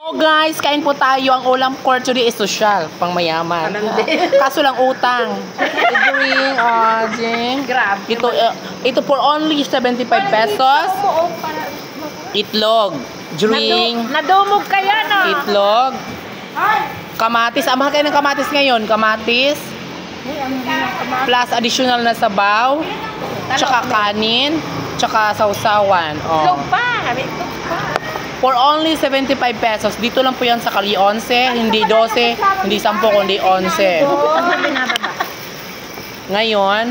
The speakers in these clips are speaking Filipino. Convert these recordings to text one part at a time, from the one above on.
So guys, kain po tayo. Ang ulam for today is social, pang mayaman. Kaso lang utang. Ito for only 75 pesos. Itlog. Drink. Nadumog kaya no? Itlog. Kamatis. Mahal kayo ng kamatis ngayon. Kamatis. Plus additional na sabaw. Tsaka kanin. Tsaka sausawan. Oh. Itlog pa. For only 75 pesos. Dito lang po yan sa Kali 11. Hindi 12. Hindi 10 kundi 11. Ngayon,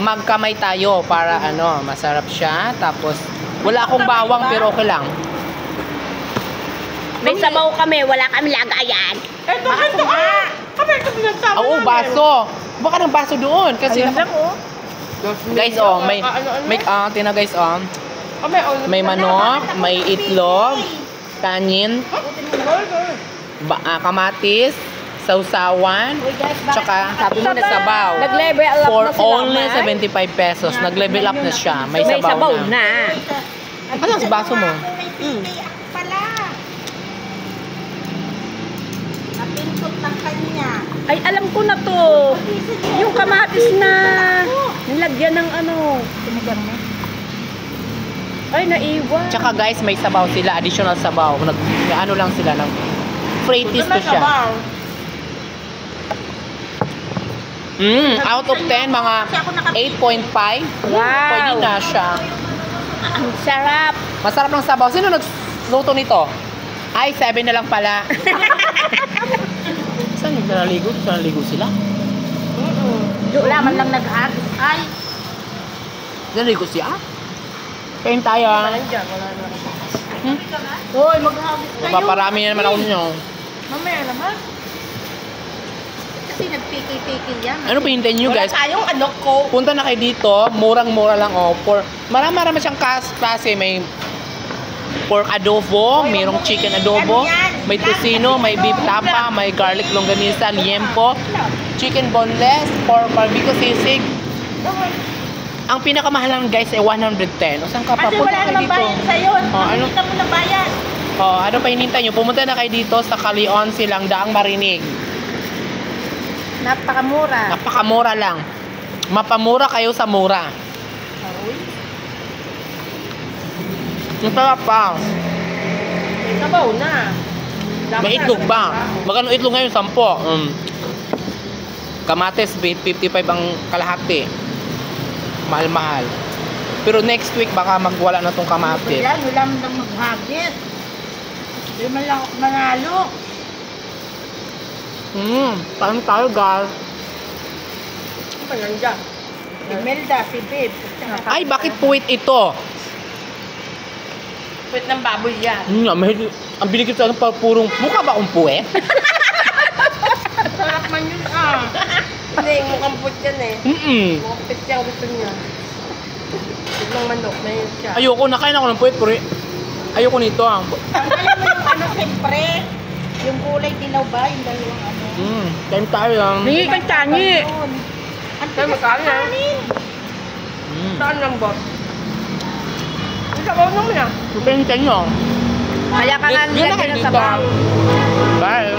magkamay tayo para masarap siya. Tapos, wala akong bawang pero okay lang. May sabaw kami, wala kami lagayan. Ito, kami ito pinagsama Oo, baso. Baka ng baso doon. Kasi, guys, tina guys, may manok, may itlog, kanin, kamatis, sausawan, tsaka sabaw. Nag-level up For na sila. only 75 pesos. Nag-level up na siya. May May sabaw sabaw na. na. Ano sa baso mo? Napintot ng kanya. Ay, alam ko na to. Yung kamatis na nilagyan ng Sinigang mo? Ay, naiwan. Tsaka guys, may sabaw sila. Additional sabaw. Lang sila. Fraitis to siya. Out of 10, mga 8.5. Wow. Pwede na siya. Ang sarap. Masarap ng sabaw. Sino nagluto nito? Ay, 7 na lang pala. Saan yung naligo? Saan naligo sila? Wala man lang nag-hagis. Ay. Naligo siya? Kain tayo. Hoy, mag-hagis kayo. Paparami na naman ako ninyo. Mamaya naman. Kasi nagpiki-piki yan. Ano pa hintayin nyo guys? Wala tayong ko. Punta na kayo dito. Murang-mura lang. Marami siyang klase. May pork adobo, mayroong chicken adobo, may tocino, may beef tapa, may garlic longganisa, liempo, chicken boneless, pork barbecue sisig. Ang pinakamahal lang guys ay 110. O saan ka pa? Kasi Punta wala kayo namang dito. bayad sa'yo. Ano? Nakita mo na bayad. Ano pa hinintay nyo? Pumunta na kayo dito sa Kali 11 lang, Daang Marinig. Napakamura. Napakamura lang. Mapamura kayo sa mura. Ang sarap pa. May sabaw na. May itlog ba? Magkano itlog ngayon? 10. Kamates, 55 ang kalahati. Mahal-mahal. Pero next week, baka magwala na tong kamates. Wala mo lang maghagis. Hindi man lang ako manalo. Paano tayo, guys? Ano ba nandiyan? Si Melda, si Babe. Ay, bakit puwit ito? Pwit ng baboy yan. Ang biligit sa purong mukha ba akong puwet? Sarap man yun Hindi, mukhang put yan eh. Mukhang put yan gusto niya. Biglang manok na yun siya. Ayoko, nakain ako ng puwet. Pero ayoko nito. Alam mo yung siyempre. Yung gulay dilaw ba? Yung dalawang Kain tayo lang. Hindi kang tani. Ang tigas ng kanin. Saan lang ba? Ang sabaw naman Kain nyo. Kaya ka nga Yun na kayo nilagyan ng dito. sabaw. Bye.